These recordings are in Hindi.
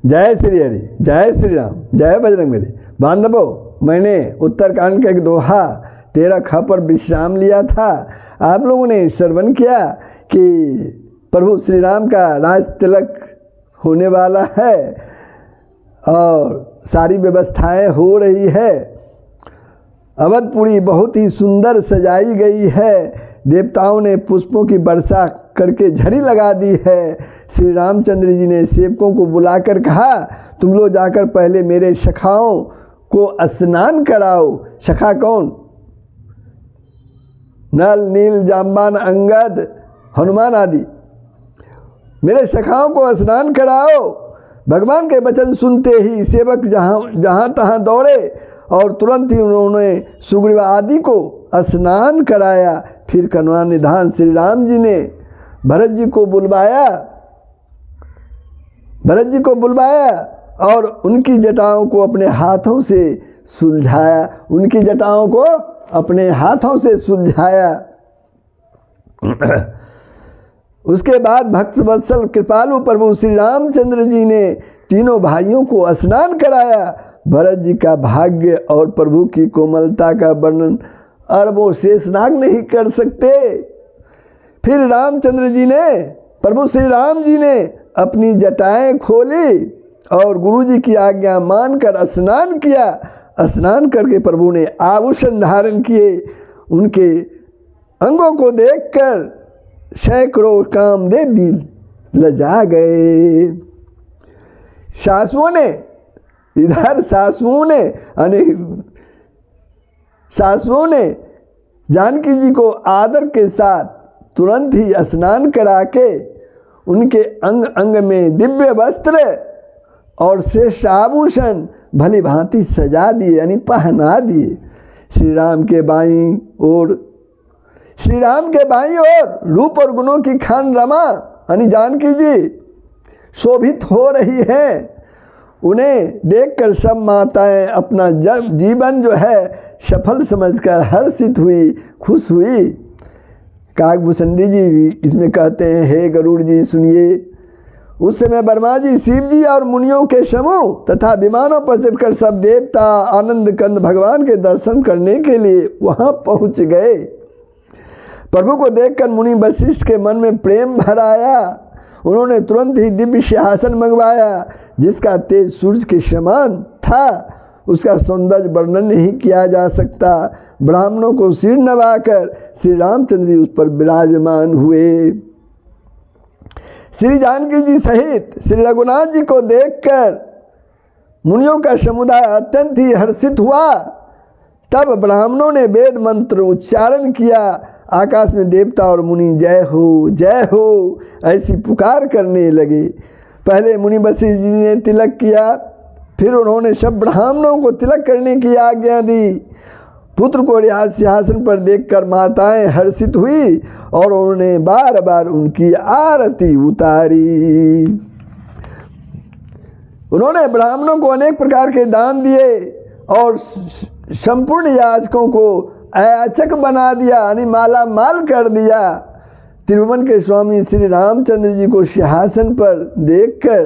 जय श्री हरि, जय श्री राम, जय बजरंगबली। बांधवों, मैंने उत्तरकांड का एक दोहा 13 ख पर विश्राम लिया था। आप लोगों ने श्रवण किया कि प्रभु श्री राम का राज तिलक होने वाला है और सारी व्यवस्थाएं हो रही है। अवधपुरी बहुत ही सुंदर सजाई गई है। देवताओं ने पुष्पों की वर्षा करके झड़ी लगा दी है। श्री रामचंद्र जी ने सेवकों को बुलाकर कहा, तुम लोग जाकर पहले मेरे सखाओं को स्नान कराओ। सखा कौन? नल, नील, जाम्बान, अंगद, हनुमान आदि। मेरे सखाओं को स्नान कराओ। भगवान के वचन सुनते ही सेवक जहाँ तहाँ दौड़े और तुरंत ही उन्होंने सुग्रीव आदि को स्नान कराया। फिर करुणा निधान श्री राम जी ने भरत जी को बुलवाया और उनकी जटाओं को अपने हाथों से सुलझाया। उसके बाद भक्त वत्सल कृपालु प्रभु श्री रामचंद्र जी ने तीनों भाइयों को स्नान कराया। भरत जी का भाग्य और प्रभु की कोमलता का वर्णन अरबों शेषनाग नहीं कर सकते। फिर प्रभु श्री राम जी ने अपनी जटाएं खोली और गुरु जी की आज्ञा मानकर स्नान किया। स्नान करके प्रभु ने आभूषण धारण किए। उनके अंगों को देखकर सैकड़ों कामदेव भी लजा गए। सासुओं ने जानकी जी को आदर के साथ तुरंत ही स्नान करा के उनके अंग अंग में दिव्य वस्त्र और श्रेष्ठ आभूषण भली भांति सजा दिए, यानी पहना दिए। श्री राम के बाईं ओर रूप और गुणों की खान रमा यानी जानकी जी शोभित हो रही हैं। उन्हें देखकर सब माताएं अपना जीवन जो है सफल समझकर हर्षित हुई, खुश हुई। काकभूषणी जी भी इसमें कहते हैं, हे गरुड़ जी सुनिए। उस समय ब्रह्मा जी, शिव जी और मुनियों के समूह तथा विमानों पर चढ़कर सब देवता आनंद कंद भगवान के दर्शन करने के लिए वहां पहुंच गए। प्रभु को देखकर मुनि वशिष्ठ के मन में प्रेम भर आया। उन्होंने तुरंत ही दिव्य सिंहासन मंगवाया जिसका तेज सूर्य के समान था। उसका सौंदर्य वर्णन नहीं किया जा सकता। ब्राह्मणों को सिर नवाकर श्री रामचंद्र जी उस पर विराजमान हुए। श्री जानकी जी सहित श्री रघुनाथ जी को देखकर मुनियों का समुदाय अत्यंत ही हर्षित हुआ। तब ब्राह्मणों ने वेद मंत्र उच्चारण किया। आकाश में देवता और मुनि जय हो ऐसी पुकार करने लगे। पहले मुनि वशिष्ठ जी ने तिलक किया, फिर उन्होंने सब ब्राह्मणों को तिलक करने की आज्ञा दी। पुत्र को सिंहासन पर देखकर माताएं हर्षित हुई और उन्होंने बार बार उनकी आरती उतारी। उन्होंने ब्राह्मणों को अनेक प्रकार के दान दिए और संपूर्ण याचकों को अयाचक बना दिया, यानी माला माल कर दिया। त्रिभुवन के स्वामी श्री रामचंद्र जी को सिंहासन पर देखकर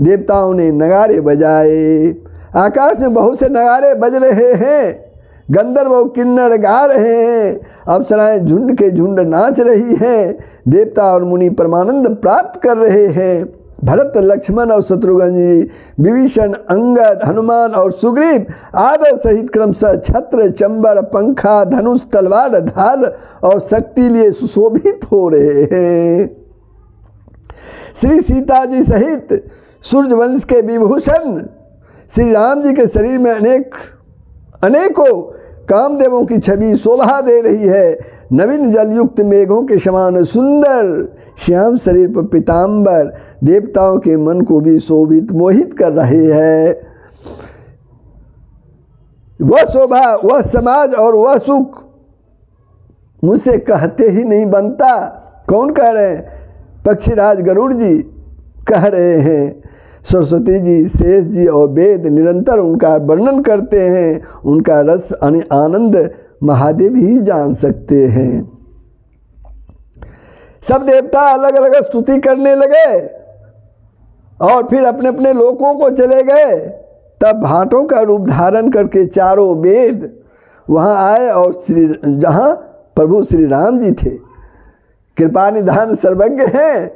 देवताओं ने नगाड़े बजाए। आकाश में बहुत से नगाड़े बज रहे हैं। गंधर्व और किन्नर गा रहे हैं। अप्सराएं झुंड के झुंड नाच रही हैं। देवता और मुनि परमानंद प्राप्त कर रहे हैं। भरत, लक्ष्मण और शत्रुघ्न जी, विभीषण, अंगद, हनुमान और सुग्रीव आदर सहित क्रमशः छत्र, चंबर, पंखा, धनुष, तलवार, ढाल और शक्ति लिए सुशोभित हो रहे हैं। श्री सीता जी सहित सूर्यवंश के विभूषण श्री राम जी के शरीर में अनेकों कामदेवों की छवि शोभा दे रही है। नवीन जलयुक्त मेघों के समान सुंदर श्याम शरीर पर पीताम्बर देवताओं के मन को भी शोभित मोहित कर रहे हैं। वह शोभा, वह समाज और वह सुख मुझसे कहते ही नहीं बनता। कौन कह रहे हैं? पक्षीराज गरुड़ जी कह रहे हैं। सरस्वती जी, शेष जी और वेद निरंतर उनका वर्णन करते हैं। उनका रस आनंद महादेव ही जान सकते हैं। सब देवता अलग अलग स्तुति करने लगे और फिर अपने अपने लोकों को चले गए। तब भाटों का रूप धारण करके चारों वेद वहाँ आए और जहाँ प्रभु श्री राम जी थे, कृपा निधान सर्वज्ञ हैं,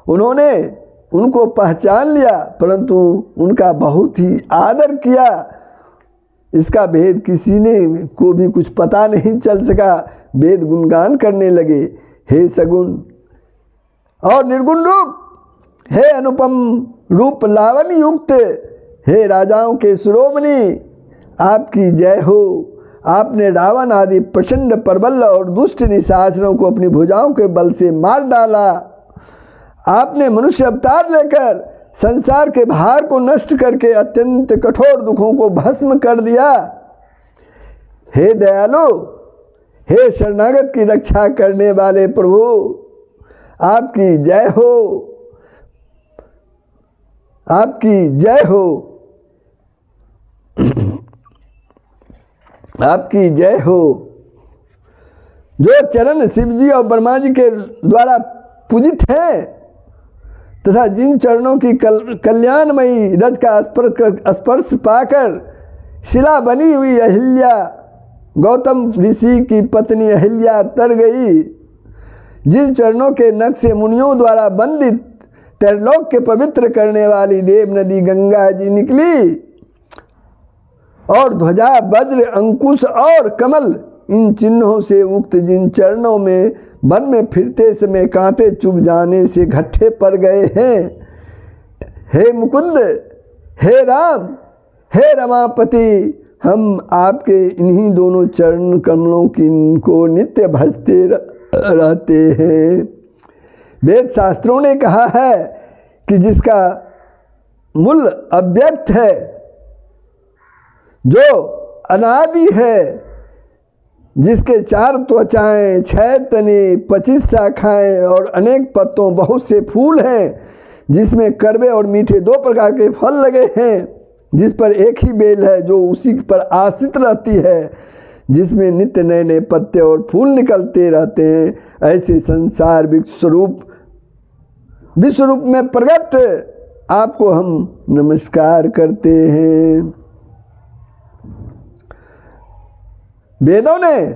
उन्होंने उनको पहचान लिया, परंतु उनका बहुत ही आदर किया। इसका भेद किसी ने को भी कुछ पता नहीं चल सका। वेद गुणगान करने लगे, हे सगुण और निर्गुण रूप, हे अनुपम रूप लावण्य युक्त, हे राजाओं के शिरोमणि, आपकी जय हो। आपने रावण आदि प्रचंड प्रबल और दुष्ट निशाचरों को अपनी भुजाओं के बल से मार डाला। आपने मनुष्य अवतार लेकर संसार के भार को नष्ट करके अत्यंत कठोर दुखों को भस्म कर दिया। हे दयालु, हे शरणागत की रक्षा करने वाले प्रभु, आपकी जय हो, आपकी जय हो, आपकी जय हो। जो चरण शिवजी और ब्रह्मा जी के द्वारा पूजित हैं तथा जिन चरणों की कल्याणमयी रज का स्पर्श पाकर शिला बनी हुई अहिल्या गौतम ऋषि की पत्नी अहिल्या तर गई, जिन चरणों के नख से मुनियों द्वारा वंदित त्रैलोक के पवित्र करने वाली देव नदी गंगा जी निकली, और ध्वजा वज्र अंकुश और कमल इन चिन्हों से उक्त जिन चरणों में वन में फिरते समय कांटे चुभ जाने से घट्टे पड़ गए हैं, हे मुकुंद, हे राम, हे रमापति, हम आपके इन्हीं दोनों चरण कमलों को नित्य भजते रहते हैं। वेद शास्त्रों ने कहा है कि जिसका मूल अव्यक्त है, जो अनादि है, जिसके 4 त्वचाएं, 6 तने, 25 शाखाएं और अनेक पत्तों बहुत से फूल हैं, जिसमें कड़वे और मीठे 2 प्रकार के फल लगे हैं, जिस पर एक ही बेल है जो उसी पर आश्रित रहती है, जिसमें नित्य नए नए पत्ते और फूल निकलते रहते हैं, ऐसे संसार विश्वरूप में प्रकट आपको हम नमस्कार करते हैं। वेदों ने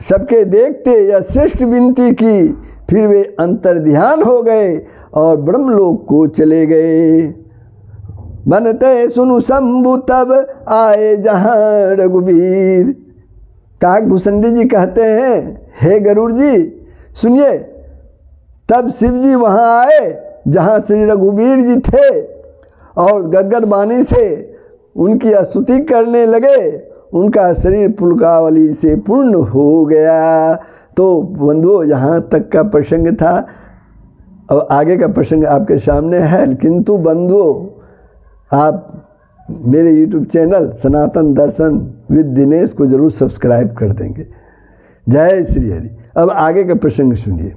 सबके देखते यह श्रेष्ठ विनती की, फिर वे अंतर्ध्यान हो गए और ब्रह्मलोक को चले गए। बनते सुनु शंभु तब आए जहाँ रघुवीर। काकभूषण जी कहते हैं, हे गरुड़ जी सुनिए, तब शिव जी वहाँ आए जहाँ श्री रघुवीर जी थे और गदगद वाणी से उनकी स्तुति करने लगे। उनका शरीर पुलकावली से पूर्ण हो गया। तो बंधुओं, यहाँ तक का प्रसंग था। अब आगे का प्रसंग आपके सामने है, किंतु बंधुओं, आप मेरे YouTube channel Sanatan Darshan with Dinesh को जरूर सब्सक्राइब कर देंगे। जय श्री हरि। अब आगे का प्रसंग सुनिए।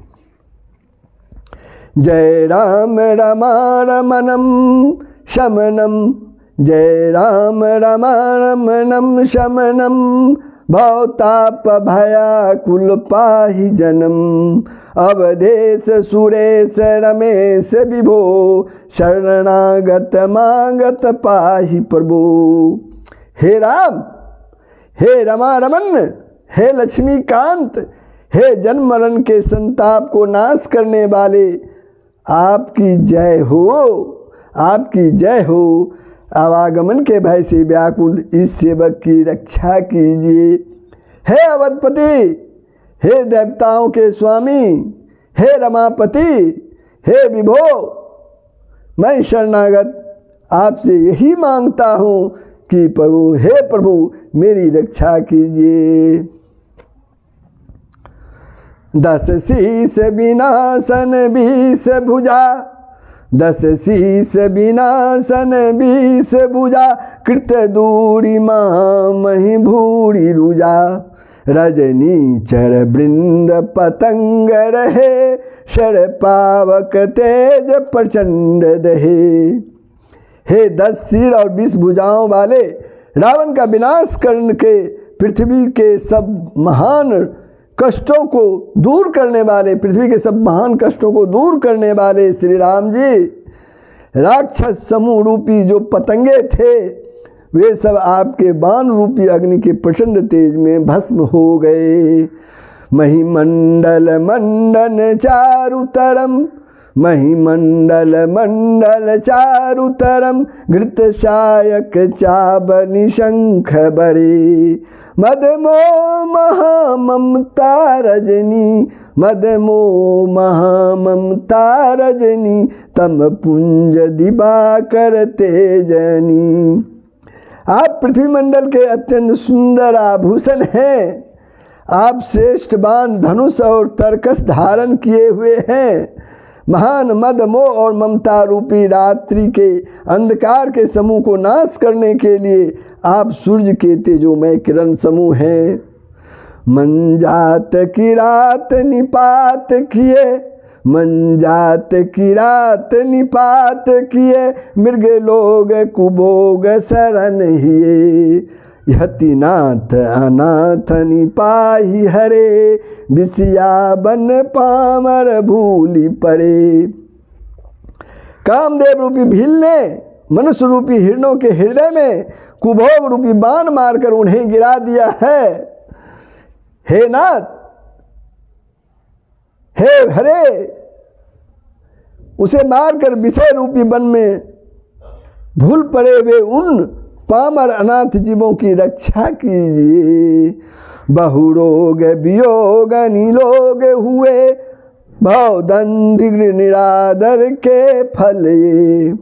जय राम रमारमणम शमनम, जय राम रमारमणम शमनम, भवताप भयाकुल पाहि जनम, अवधेश सुरेश रमेश विभो, शरणागत मागत पाहि प्रभु। हे राम, हे रमारमण, हे लक्ष्मीकांत, हे जन्म मरण के संताप को नाश करने वाले, आपकी जय हो, आपकी जय हो। आवागमन के भय से व्याकुल इस सेवक की रक्षा कीजिए। हे अवधपति, हे देवताओं के स्वामी, हे रमापति, हे विभो, मैं शरणागत आपसे यही मांगता हूँ कि प्रभु, हे प्रभु, मेरी रक्षा कीजिए। 10 शीस विनाशन 20 भुजा, 10 शीस विनाशन 20 भुजा, कृत दूरी मामहि भूरी रुजा, रजनी चर वृंद पतंग रहे, शर पावक तेज प्रचंड दहे। हे 10 सिर और 20 भुजाओं वाले, रावण का विनाश करके पृथ्वी के सब महान कष्टों को दूर करने वाले, पृथ्वी के सब महान कष्टों को दूर करने वाले श्री राम जी, राक्षस समूह रूपी जो पतंगे थे वे सब आपके बाण रूपी अग्नि के प्रचंड तेज में भस्म हो गए। महिमंडल मंडन चारुतरम, महिमंडल मंडल चारुतरम, घृतशायक चाबनि शंख बरे। मदमो महाममता रजनी, मदमो महाममता रजनी, तम पुंज दिवाकर तेजनी। आप पृथ्वी मंडल के अत्यंत सुंदर आभूषण हैं। आप श्रेष्ठ बाण, धनुष और तरकस धारण किए हुए हैं। महान मद, मोह और ममता रूपी रात्रि के अंधकार के समूह को नाश करने के लिए आप सूर्य के तेजोमय किरण समूह हैं। मंजात किरात निपात किए, मंजात किरात निपात किए, मृग लोग कुभोग शरण हिए। यतिनाथ अनाथ निपाही हरे, बिसिया बन पामर भूली पड़े। कामदेव रूपी भील ने मनुष्य रूपी हिरणों के हृदय में कुभोग रूपी बाण मारकर उन्हें गिरा दिया है। हे नाथ, हे हरे, उसे मारकर विषय रूपी वन में भूल पड़े हुए उन पामर अनाथ जीवों की रक्षा कीजिए। बहुरोग वियोग निलोग हुए, भव दंधिग्र निरादर के फल ये।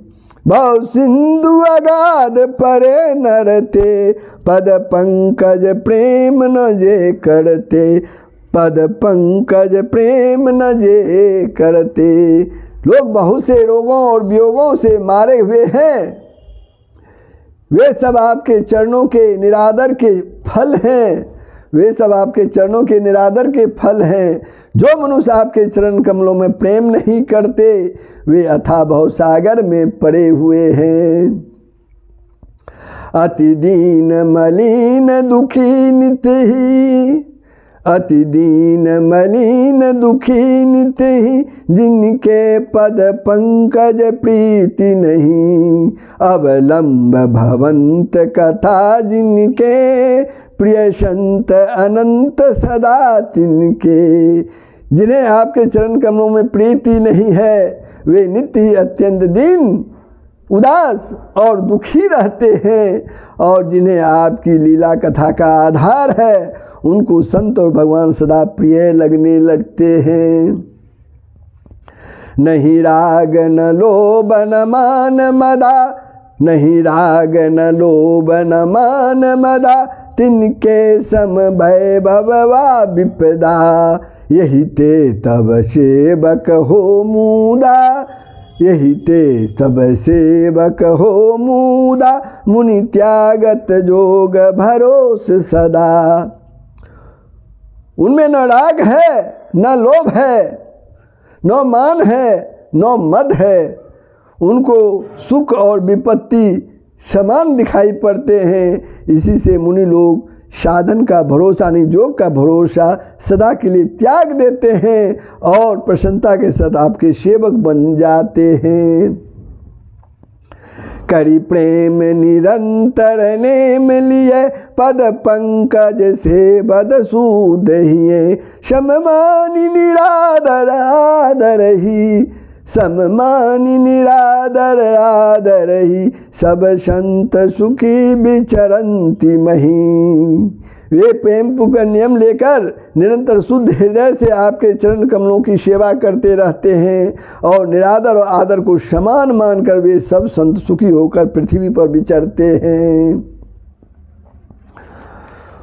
भव सिंधु अगाध परे नरते, पद पंकज प्रेम न जे करते, पद पंकज प्रेम न जे करते। लोग बहुत से रोगों और वियोगों से मारे हुए हैं, वे सब आपके चरणों के निरादर के फल हैं। वे सब आपके चरणों के निरादर के फल हैं। जो मनुष्य आपके चरण कमलों में प्रेम नहीं करते वे अथाह भवसागर में पड़े हुए हैं। अति दीन मलिन दुखी नित ही, अति दीन मलिन दुखी नित ही, जिनके पद पंकज प्रीति नहीं। अवलंब भवंत कथा जिनके, प्रिय संत अनंत सदा तिनके। जिन्हें आपके चरण कमलों में प्रीति नहीं है वे नित्य ही अत्यंत दीन, उदास और दुखी रहते हैं। और जिन्हें आपकी लीला कथा का आधार है उनको संत और भगवान सदा प्रिय लगने लगते हैं। नहीं राग न लोभ न मान मदा, नहीं राग न लोभ न मान मदा, तिनके सम भय भववा विपदा। यही ते तब सेवक हो मूदा, यही ते तब सेवक हो मूदा, मुनि त्यागत जोग भरोस सदा। उनमें न राग है, न लोभ है, न मान है, न मद है। उनको सुख और विपत्ति समान दिखाई पड़ते हैं। इसी से मुनि लोग साधन का भरोसा नहीं, योग का भरोसा सदा के लिए त्याग देते हैं और प्रसन्नता के साथ आपके सेवक बन जाते हैं। करी प्रेम निरंतर नेम लिए, पद पंकज से बद सूदहिए। सममानी निरादर आदर ही, सममानी निरादर आदर ही, सब संत सुखी विचरंती मही। वे प्रेम का नियम लेकर निरंतर शुद्ध हृदय से आपके चरण कमलों की सेवा करते रहते हैं और निरादर और आदर को समान मानकर वे सब संत सुखी होकर पृथ्वी पर विचरते हैं।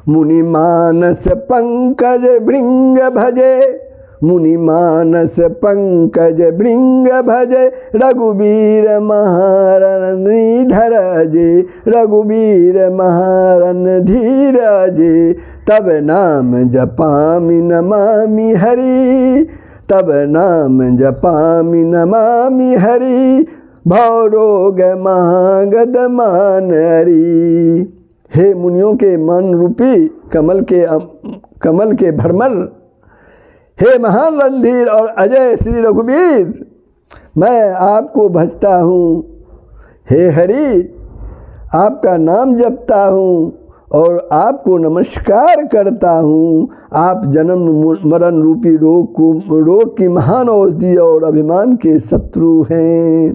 मुनि मानस पंकज भृंग भजे, मुनि मानस पंकज भृंग भजे, रघुबीर महारन धीरजे, रघुबीर महारन धीरजे। तब नाम जपामि नमामि हरि, तब नाम जपामि नमामि हरि, भवरोग महागद मान हरि। हे मुनियों के मन रूपी कमल के भ्रमर, हे महान रणधीर और अजय श्री रघुबीर, मैं आपको भजता हूँ। हे हरि, आपका नाम जपता हूँ और आपको नमस्कार करता हूँ। आप जन्म मरण रूपी रोग की महान औषधि और अभिमान के शत्रु हैं।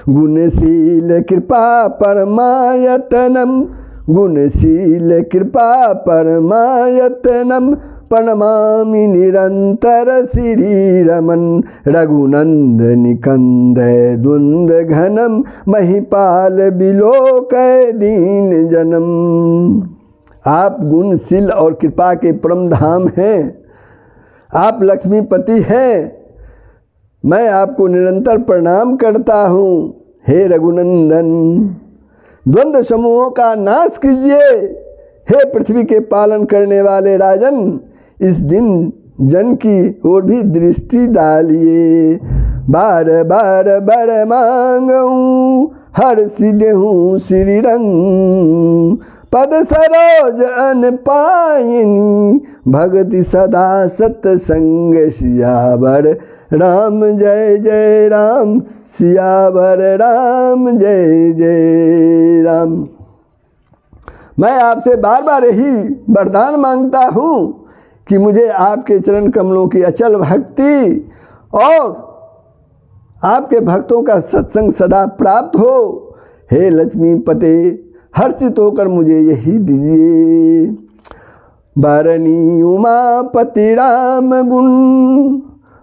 गुणशील कृपा परमायतनम, गुणशील कृपा परमायतनम, प्रणमामि निरंतर श्रीरमन। रघुनंदन कंदय द्वंद घनम, महिपाल बिलोक दीन जनम। आप गुणशील और कृपा के परम धाम हैं। आप लक्ष्मीपति हैं। मैं आपको निरंतर प्रणाम करता हूँ। हे रघुनंदन, द्वंद्व समूहों का नाश कीजिए। हे पृथ्वी के पालन करने वाले राजन, इस दिन जन की ओर भी दृष्टि डालिए। बार बार बर मांगूं, हर सिद्धहूँ श्री रंग। पद सरोज अन पायनी, भगति सदा सत्संग। सियावर राम जय जय राम, सियावर राम जय जय राम। मैं आपसे बार बार यही वरदान मांगता हूँ कि मुझे आपके चरण कमलों की अचल भक्ति और आपके भक्तों का सत्संग सदा प्राप्त हो। हे लक्ष्मीपते, हर्षित होकर मुझे यही दीजिए। बरनी उमापति राम गुण,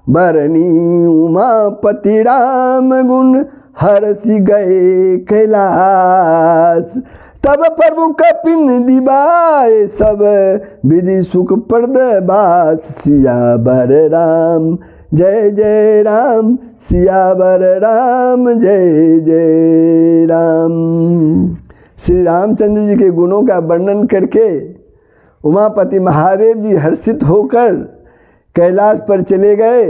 बरनी उमापति राम गुण, हर्षि गए कैलाश। तब प्रभु कपिन दिवाए, सब विधि सुख प्रद बास। सियावर राम जय जय राम, सियावर राम जय जय राम। श्री रामचंद्र जी के गुणों का वर्णन करके उमापति महादेव जी हर्षित होकर कैलाश पर चले गए।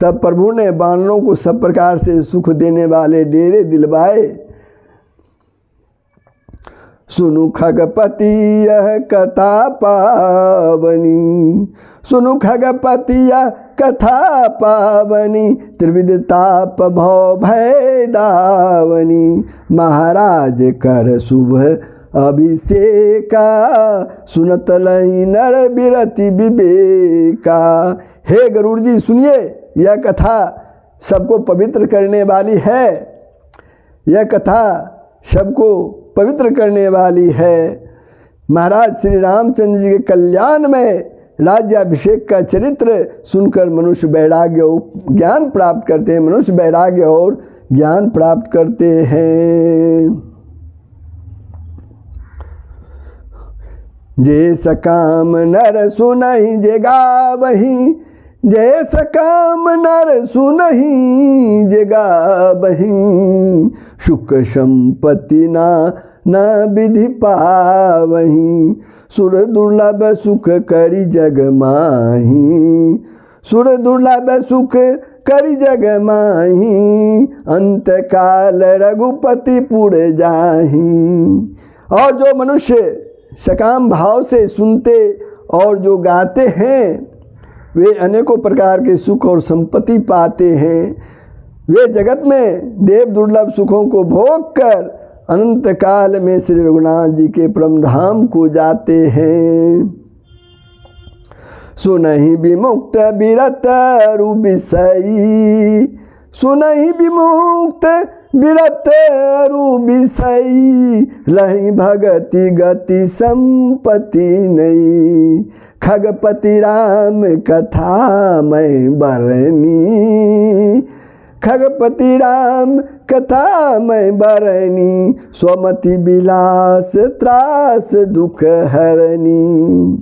तब प्रभु ने वानरों को सब प्रकार से सुख देने वाले डेरे दिलवाए। सुनु खगपति यह कथा पावनी, सुनु खगपति यह कथा पावनी। त्रिविध ताप भव भय दावनी, महाराज कर शुभ अभिषेका। सुनत लहि नर बिरति विवेका। हे गरुड़ जी, सुनिए, यह कथा सबको पवित्र करने वाली है। यह कथा सबको पवित्र करने वाली है। महाराज श्री रामचंद्र जी के कल्याण में राज्याभिषेक का चरित्र सुनकर मनुष्य वैराग्य ज्ञान प्राप्त करते हैं। मनुष्य वैराग्य और ज्ञान प्राप्त करते हैं। जे सकाम नर सुनहि जे गावहि, जे सकाम नर सुनहि जे गावहि। सुख संपत्ति न विधि पावहि, सुर दुर्लभ सुख करि जग माहि। सुर दुर्लभ सुख करि जग माहि, अंत काल रघुपति पुर जाहि। और जो मनुष्य सकाम भाव से सुनते और जो गाते हैं, वे अनेकों प्रकार के सुख और संपत्ति पाते हैं। वे जगत में देव दुर्लभ सुखों को भोग कर अनंत काल में श्री रघुनाथ जी के परम धाम को जाते हैं। सुनहि विमुक्त विरत रु विषयी, सुनहि विमुक्त विरत रु विषयी। लहि भगति गति संपत्ति नहीं, खगपति राम कथा मैं बरनी। खगपति राम कथा मैं बरनी, स्वमति विलास त्रास दुख हरनी।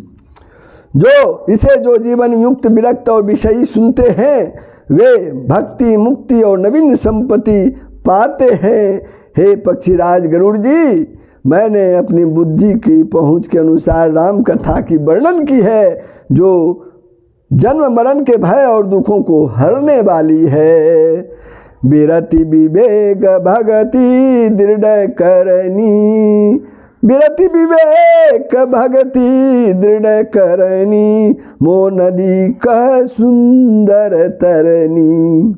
जो जीवन युक्त विरक्त और विषयी सुनते हैं, वे भक्ति मुक्ति और नवीन संपत्ति पाते हैं। हे पक्षीराज गरुड़ जी, मैंने अपनी बुद्धि की पहुँच के अनुसार राम कथा की वर्णन की है, जो जन्म मरण के भय और दुखों को हरने वाली है। विरति विवेक भगति दृढ़ करनी, बिरति विवेक भगति दृढ़ करनी, मो नदी कह सुंदर तरनी।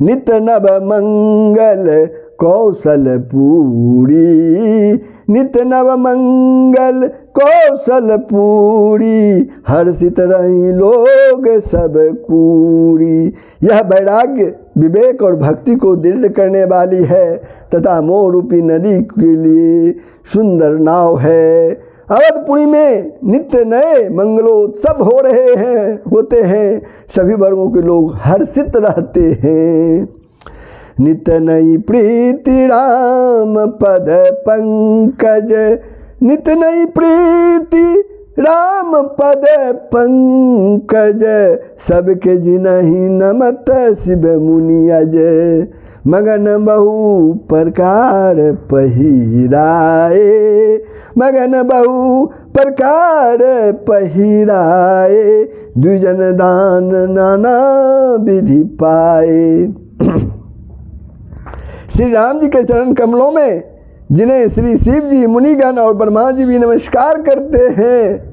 नित नव मंगल कौशल पूरी, नित नव मंगल कौशल पूरी, हर्षित रही लोग सब कूरी। यह वैराग्य विवेक और भक्ति को दृढ़ करने वाली है तथा मोह रूपी नदी के लिए सुंदर नाव है। अवधपुरी में नित्य नए मंगलोत्सव होते हैं, सभी वर्गों के लोग हर्षित रहते हैं। नित नई प्रीति राम पद पंकज, नित नई प्रीति राम पद पंकज, सबके जिनहि नमत शिव मुनि अज। मगन बहु प्रकार पहिराए, मगन बहु प्रकार पहिराए, द्विजन दान नाना विधि पाए। श्री राम जी के चरण कमलों में जिन्हें श्री शिव जी, मुनिगण और ब्रह्मा जी भी नमस्कार करते हैं,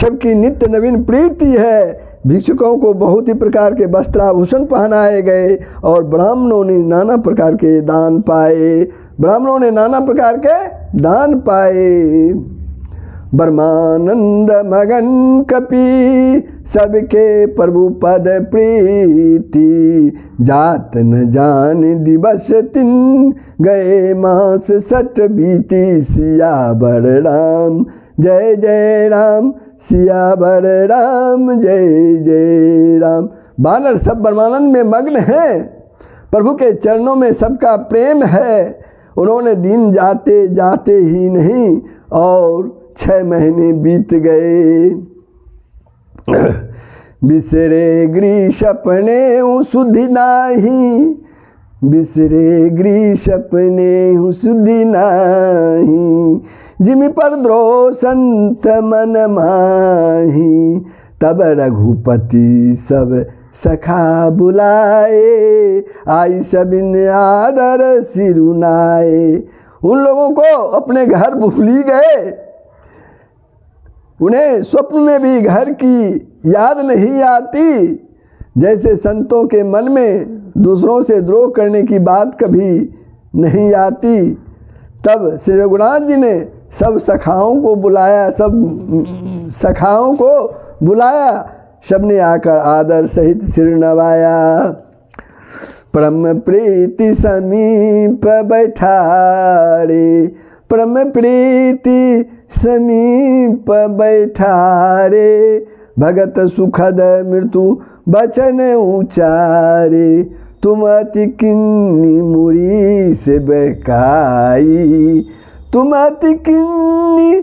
सबकी नित्य नवीन प्रीति है। भिक्षुकों को बहुत ही प्रकार के वस्त्राभूषण पहनाए गए और ब्राह्मणों ने नाना प्रकार के दान पाए, ब्राह्मणों ने नाना प्रकार के दान पाए। ब्रह्मानंद मगन कपि सबके प्रभु पद प्रीति, जात न जान दिवस तिन गए मास सट बीती। सियावर राम जय जय राम, सियावर राम जय जय राम। वानर सब ब्रह्मानंद में मग्न हैं, प्रभु के चरणों में सबका प्रेम है। उन्होंने दिन जाते जाते ही नहीं और 6 महीने बीत गए। बिसरे ग्रीष अपने सुधि नाही, बिसरे ग्रीष अपने सुधि नाही, जिमि पर द्रोह संत मन माही। तब रघुपति सब सखा बुलाए, आई सबिन आदर सिरुनाए। उन लोगों को अपने घर भूली गए, उन्हें स्वप्न में भी घर की याद नहीं आती। जैसे संतों के मन में दूसरों से द्रोह करने की बात कभी नहीं आती। तब श्री रघुनाथ जी ने सब सखाओं को बुलाया, सब सखाओं को बुलाया, सबने आकर आदर सहित सिर नवाया। परम प्रीति समीप बैठारे, परम प्रीति समीप बैठारे, भगत सुखद मृत्यु बचन उचारे। तुम अति किन्नी मुरी से बकाई, तुम अति किन्नी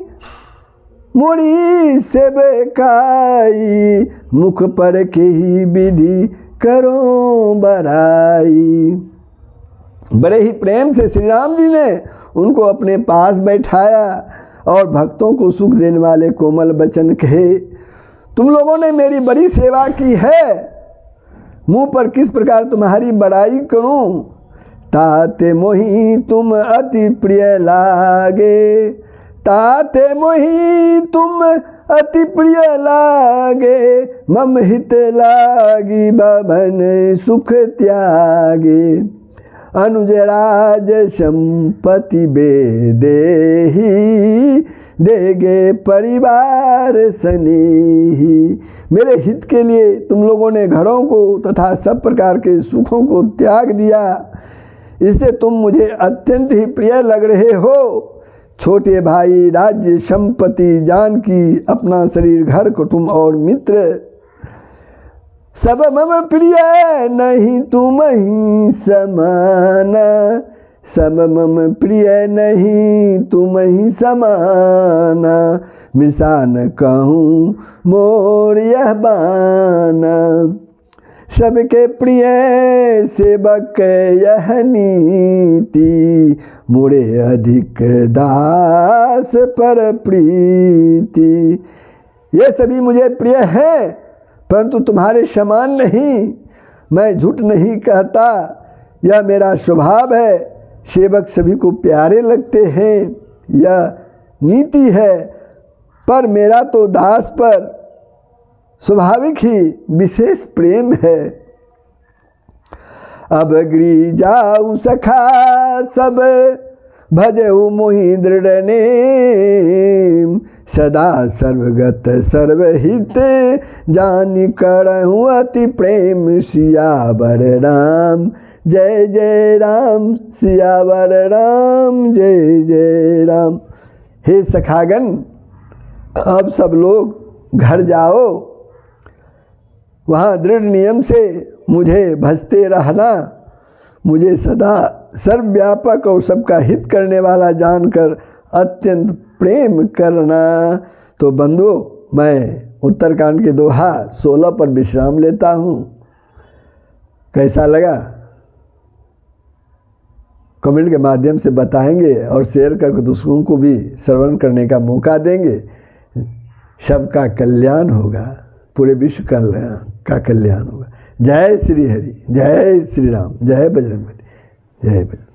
मुड़ी से बकाई, मुख पर के ही विधि करो बड़ाई। बड़े ही प्रेम से श्री राम जी ने उनको अपने पास बैठाया और भक्तों को सुख देने वाले कोमल वचन कहे। तुम लोगों ने मेरी बड़ी सेवा की है, मुँह पर किस प्रकार तुम्हारी बड़ाई करूं। ताते मोही तुम अति प्रिय लागे, ताते मोही तुम अति प्रिय लागे, मम हित लागी बभन सुख त्यागे। अनुज राज संपत्ति बेदेही, देगे परिवार स्नेही। मेरे हित के लिए तुम लोगों ने घरों को तथा सब प्रकार के सुखों को त्याग दिया, इससे तुम मुझे अत्यंत ही प्रिय लग रहे हो। छोटे भाई, राज्य, संपत्ति, जानकी, अपना शरीर, घर, कुटुंब और मित्र सब मम प्रिय, नहीं तुम ही समाना। सब मम प्रिय, नहीं तुम ही समाना। मिसान कहूँ मोर यह बाना, सबके प्रिय सेवक यह नीति। मुड़े अधिक दास पर प्रीति। ये सभी मुझे प्रिय हैं, परंतु तुम्हारे समान नहीं। मैं झूठ नहीं कहता, यह मेरा स्वभाव है। सेवक सभी को प्यारे लगते हैं, यह नीति है। पर मेरा तो दास पर स्वाभाविक ही विशेष प्रेम है। अब गिरी जाऊ सखा सब, भजऊ मोहि दृढ़ नेम। सदा सर्वगत सर्वहित, जानि करहूँ अति प्रेम। सियावर राम जय जय राम, सियावर राम जय जय राम। हे सखागण, अब सब लोग घर जाओ, वहाँ दृढ़ नियम से मुझे भजते रहना। मुझे सदा सर्वव्यापक और सबका हित करने वाला जानकर अत्यंत प्रेम करना। तो बंधुओं, मैं उत्तरकांड के दोहा 16 पर विश्राम लेता हूँ। कैसा लगा कमेंट के माध्यम से बताएंगे और शेयर करके दूसरों को भी श्रवण करने का मौका देंगे। सबका कल्याण होगा, पूरे विश्व का कल्याण होगा। जय श्री हरि, जय श्री राम, जय बजरंगबली, जय बजरंग।